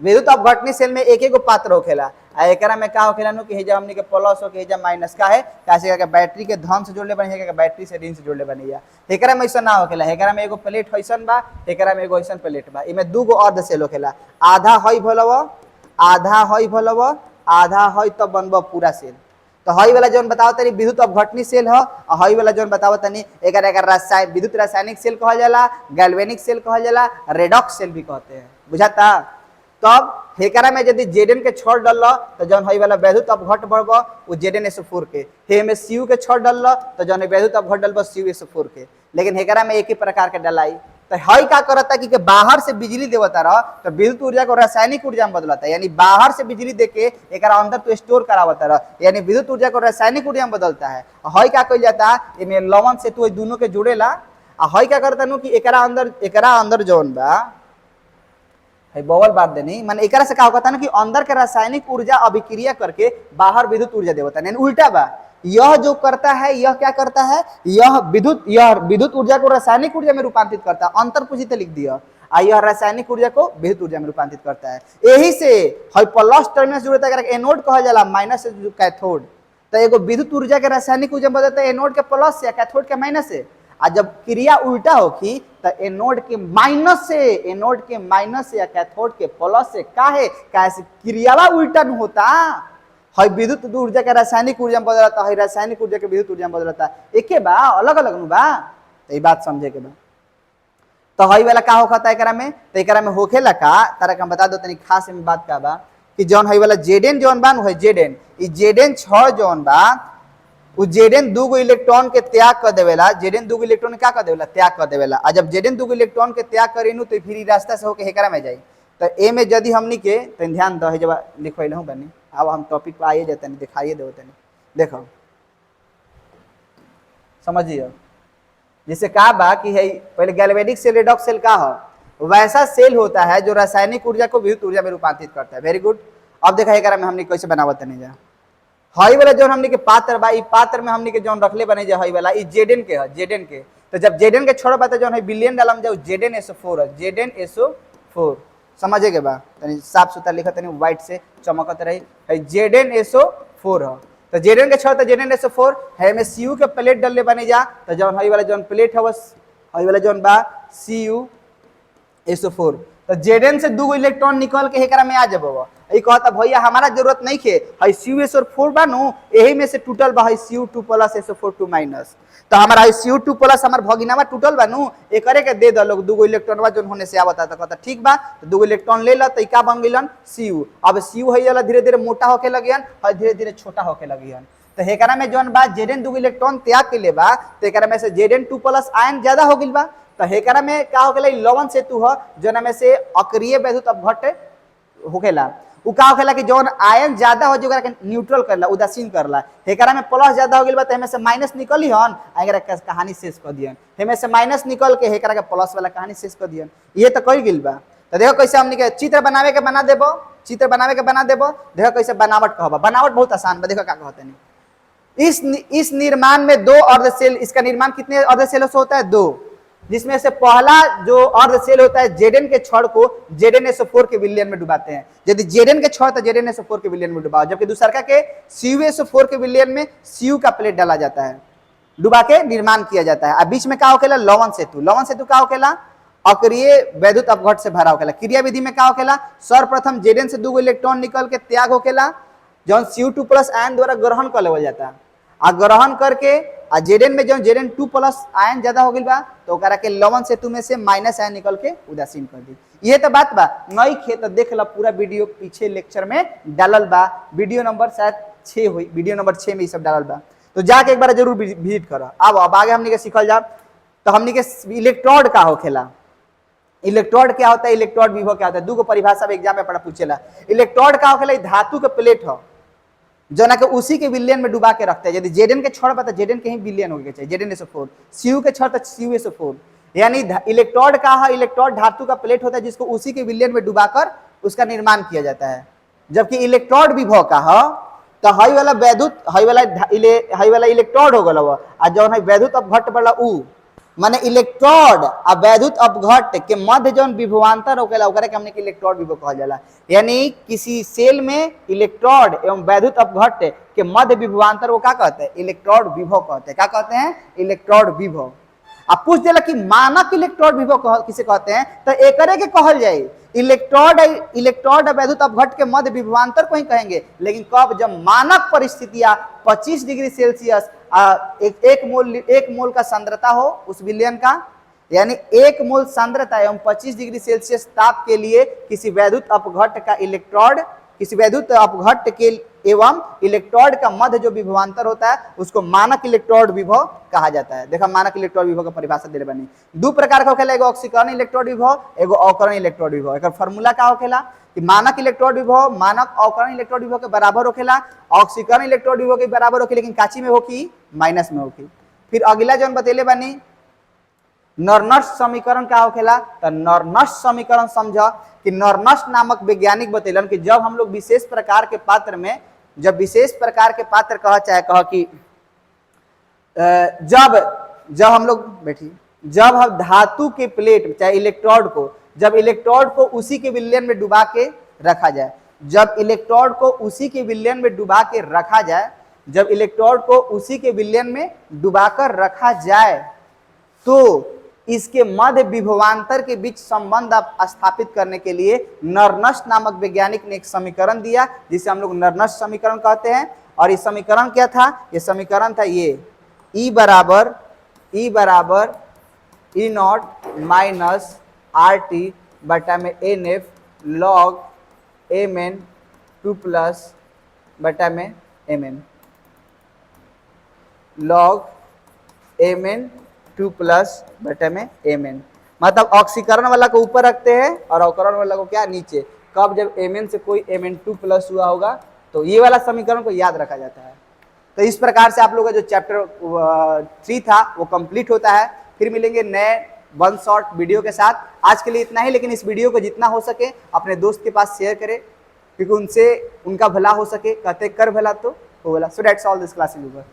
विद्युत अपघटनी सेल में एक एगो पात्र होखेला आ एकरा में का होखेला नु कि हेजा हमनी के प्लस हो के हेजा माइनस का है, कैसे का बैटरी के धन से जोड़ले बनी है, बैटरी से ऋण से जोड़ले बनी है। एकरा में ऐसा ना होखेला, एकरा में एगो प्लेट ऐसन बा, एकरा में एगो ऐसन प्लेट बा। इमे दूगो अर्ध सेल होखेला, आधा हई भलव आधा हई भलव आधा हई तब बनबो पूरा सेल। तो हई वाला जोन बताओ तनी विद्युत अपघटनी सेल है और हई वाला जोन बताओ तनी एकरा रसायन विद्युत रासायनिक सेल कहल जाला, गैल्वेनिक सेल कहल जाला, रेडॉक्स सेल भी कहते हैं। बुझाता? तब हेकरा में यदि जेडन के छोड़ डल तो जौन हई वाला वैद्युत अपघट बढ़ब वो जेडन के, हे में सीयू के छोड़ डल तो जौन वैद्युत अपघट डलब सीयू के। लेकिन हेकरा में एक ही प्रकार के डलाई। तो हई का करता कि बाहर से बिजली देवता रह तो विद्युत ऊर्जा को रासायनिक ऊर्जा में बदलता है, यानी बाहर से बिजली देके एक अंदर तो स्टोर करावता रह, यानी विद्युत ऊर्जा को रासायनिक ऊर्जा में बदलता है। हई का कइल जाता इमे लवण से तू दोनों के जोड़ेला। हई का करता नु कि एकरा अंदर जौन बा बवल बात देनी माने एकरा से का होता ना कि अंदर के रासायनिक ऊर्जा अभिक्रिया करके बाहर विद्युत ऊर्जा देवता, यानी उल्टा बा। यह जो करता है, यह क्या करता है, यह विद्युत ऊर्जा को रासायनिक ऊर्जा में रूपांतरित करता है, अंतर पूछित लिख दिया। यह रासायनिक ऊर्जा को विद्युत ऊर्जा में रूपांतरित करता है। यही से हई प्लस टर्मिनल जुड़ता है एनोड कहल जाला, माइनस से कैथोड। तो एगो विद्युत ऊर्जा के रासायनिक ऊर्जा में बदलता है एनोड के प्लस से, कैथोड के माइनस से। आ जब क्रिया उल्टा होगी तो एनोड के माइनस से या कैथोड के प्लस से। काहे? कैसे क्रियावा उल्टा न होता। हई विद्युत ऊर्जा के रासायनिक ऊर्जा में बदलता, हई रासायनिक ऊर्जा के विद्युत ऊर्जा में बदलता। एके बा, अलग अलग नु बा। तो ये बात समझे के बा। तो हई वाला का होता है एकरा में, तो एकरा में होखेला का तारा का बता दो तनी खास में बात का बा कि जौन हई वाला जेडेन जौन बा नु जेडेन, ई जेडेन 6 जौन बा उ जेडेन 2 गो इलेक्ट्रॉन के त्याग कर देवेला। जेडेन 2 गो इलेक्ट्रॉन क्या कर देवेला? त्याग कर देवेला। आ जब जेडेन 2 गो इलेक्ट्रॉन के त्याग करेनु तो फिर रास्ता से होके हेकरा में जाई। तो ए में यदि हमनी के तनी ध्यान दो, जब लिखवाइल हूं बनी। अब हम टॉपिक पे आइए जाते नहीं, दिखाइए दो तनी। देखो समझिए, जैसे कहा बा कि है पहले गैल्वेनिक सेल रेडॉक्स सेल का हो, वैसा सेल होता है जो रासायनिक ऊर्जा को विद्युत ऊर्जा में रूपांतरित करता है। Very good. अब देखा एकरा में हमनी कैसे बनावत नहीं जा। हई वाला जो हमनी के पात्र बा, ई पात्र में हमनी के जोन रखले बने जा हई वाला, ई जेडेन के है, जेडेन के। तो जब जेडेन के छोड़ बात जो है बिलियन डालम जाओ, जेडेन SO4 है, जेडेन SO4। समझे के बा तनी साफ सुथरा लिखत नहीं, व्हाइट से चमकत रही है, जेडेन SO4 है। तो जेडेन के छोड़ तो जेडेन SO4 है में Cu के प्लेट डालले बने जा। तो जौन हई वाला जोन प्लेट है बस हई वाला जोन बा Cu SO4। तो जेडेन से 2 गो इलेक्ट्रॉन निकल के एकरा में आ जाबो। ई कहता भैया हमारा जरूरत नहीं खे, हई CuSO4 बा नु, एही में से टूटल बा हई Cu2 + SO4 2 माइनस। तो हमारा हई Cu2 + हमार भगिनावा टूटल बा नु, एकरे के दे द लोग 2 गो इलेक्ट्रॉनवा जोन होने से आवता। तो कहता ठीक बा, तो 2 गो इलेक्ट्रॉन ले ल। तो ई का बन गेलन? Cu। अब Cu हई वाला धीरे-धीरे मोटा होके लगियन, हई धीरे-धीरे छोटा होके लगियन। तो एकरा में जोन बा जेडेन 2 गो इलेक्ट्रॉन त्याग के ले बा, तो एकरा में से जेडेन 2 + आयन ज्यादा हो गेल बा। तो एकरा में का हो गेलै? लवण सेतु ह, जोना में से अक्रिय वैद्युत अपघट्ट होखेला। उ का होखेला कि जौन आयन ज्यादा हो जोकरा के न्यूट्रल करला, उदासीन करला। एकरा में प्लस ज्यादा हो गेल बा, तो एमे से माइनस निकली हन, एकरा के कहानी शेष कर दियन। एमे से माइनस निकल के एकरा के प्लस वाला कहानी शेष कर दियन। ये तो कई गेल बा। तो देखो कैसे हमनी के चित्र बनावे के बना देबो, चित्र बनावे के बना देबो। देखो कैसे बनावट कहबा, बनावट बहुत आसान बा। देखो का कहते हैं, इस निर्माण में 2 अर्ध सेल, इसका निर्माण कितने अर्ध सेलों से होता है? 2, जिसमें से पहला जो अर्ध सेल होता है जेडेन के छड़ को जेडेन SO4 के विलयन में डुबाते हैं। यदि जेडेन के छड़ तो जेडेन SO4 के विलयन में डुबाओ, जबकि दूसरा के CuSO4 के विलयन में Cu का प्लेट डाला जाता है, डुबा के निर्माण किया जाता है। अब बीच में क्या होखेला? लवण सेतु। लवण सेतु क्या होखेला? अक्रिय वैद्युत अपघट्ट से भरा होखेला। क्रिया विधि में क्या होखेला? सर्वप्रथम जेडेन से 2 गो इलेक्ट्रॉन निकल के त्याग होखेला, जौन Cu2 + आयन द्वारा ग्रहण कर लेवल जाता है। आ ग्रहण करके आ जेडेन में जो जेडेन 2 + आयन ज्यादा हो गई बा, तो ओकरा के लवण सेतु में से माइनस आयन निकल के उदासीन कर दी। ये तो बात बा। नई खेत देख ला, पूरा वीडियो पीछे लेक्चर में डालल बा, वीडियो नंबर शायद 6 हुई, वीडियो नंबर 6 में ये सब डालल बा। तो जाके एक बार जरूर विजिट करो। अब आगे हमनी के सीखल जा। तो हमनी के इलेक्ट्रोड का होखेला। इलेक्ट्रोड क्या होता है? इलेक्ट्रोड विभव क्या होता है? 2 गो परिभाषा एग्जाम में पढ़ा पूछेला। इलेक्ट्रोड का होखेला? धातु के प्लेट हो, जो ना के उसी के विलयन में डुबा के रखते हैं। यदि जेडेन के छोड़ बता, जेडेन के ही विलयन हो गया चाहिए, जेडेन SO4। Cu के छोड़ तो CuSO4। यानी इलेक्ट्रोड का है, इलेक्ट्रोड धातु का प्लेट होता है जिसको उसी के विलयन में डुबाकर उसका निर्माण किया जाता है। जबकि इलेक्ट्रोड विभव का है तो हई वाला वैद्युत, हई वाला इलेक्ट्रोड हो गल, और जो है वैद्युत अपघट्ट वाला उ माने इलेक्ट्रोड और वैद्युत अपघट्ट के मध्य जौन विभवांतर होखेला ओकरा के हमने के इलेक्ट्रोड विभव कहल जाला। यानी किसी सेल में इलेक्ट्रोड एवं वैद्युत अपघट्ट के मध्य विभवांतर वो क्या कहते हैं? इलेक्ट्रोड विभव कहते हैं। क्या कहते हैं? इलेक्ट्रोड विभव। अब पूछ देला कि मानक इलेक्ट्रोड विभव किसे कहते हैं? तो एकरे के कहल जाए इलेक्ट्रोड वैद्युत अपघट्ट के मध्य विभवांतर को ही कहेंगे। लेकिन कब? जब मानक परिस्थितियां 25 डिग्री सेल्सियस एक मोल का सांद्रता हो उस विलयन का, यानी 1 मोल सांद्रता एवं 25 डिग्री सेल्सियस ताप के लिए किसी वैद्युत अपघट्ट का इलेक्ट्रोड, किसी वैद्युत अपघट्ट के एवं इलेक्ट्रोड का मध्य जो विभवांतर होता है उसको मानक इलेक्ट्रोड विभव कहा जाता है। देखा मानक इलेक्ट्रोड विभव का परिभाषा दे बनी। 2 प्रकार का होखेला, एगो ऑक्सीकरण इलेक्ट्रोड विभव, एगो अवकरण इलेक्ट्रोड विभव। एक फार्मूला का होखेला कि मानक इलेक्ट्रोड विभव मानक अवकरण इलेक्ट्रोड विभव के बराबर होखेला, ऑक्सीकरण इलेक्ट्रोड विभव के बराबर होखेला, लेकिन काची में होखी? माइनस में होखी। फिर अगला जो बतेले बनी नॉर्नश समीकरण का होखेला। तो नॉर्नश समीकरण समझ कि नॉर्नश नामक वैज्ञानिक बतेलन कि जब हम लोग विशेष प्रकार के पात्र में, जब विशेष प्रकार के पात्र कह चाहे कह कि जब हम लोग बैठिए, जब हम धातु के प्लेट चाहे इलेक्ट्रोड को, जब इलेक्ट्रोड को उसी के विलयन में डुबा के रखा जाए, जब इलेक्ट्रोड को उसी के विलयन में डुबा के रखा जाए, जब इलेक्ट्रोड को उसी के विलयन में डुबाकर रखा जाए, तो इसके मध्य विभवांतर के बीच संबंध स्थापित करने के लिए नर्नस्ट नामक वैज्ञानिक ने एक समीकरण दिया, जिसे हम लोग नर्नस्ट समीकरण कहते हैं। और ये समीकरण क्या था? ये समीकरण था ये E बराबर ई नॉट माइनस आर टी बटा में n F log m n 2 plus बटा में m n log m n 2 plus बटे में एम एन। मतलब ऑक्सीकरण वाला को ऊपर रखते हैं और अवकरण वाला को क्या नीचे। कब? जब एम एन से कोई एम एन 2 प्लस हुआ होगा, तो ये वाला समीकरण को याद रखा जाता है। तो इस प्रकार से आप लोगों का जो चैप्टर 3 था वो कंप्लीट होता है। फिर मिलेंगे नए वन शॉर्ट वीडियो के साथ। आज के लिए इतना ही, लेकिन इस वीडियो को जितना हो सके अपने दोस्त के पास शेयर करें, क्योंकि उनसे उनका भला हो सके। कहते कर भला तो हो भला। So that's all, this class is over.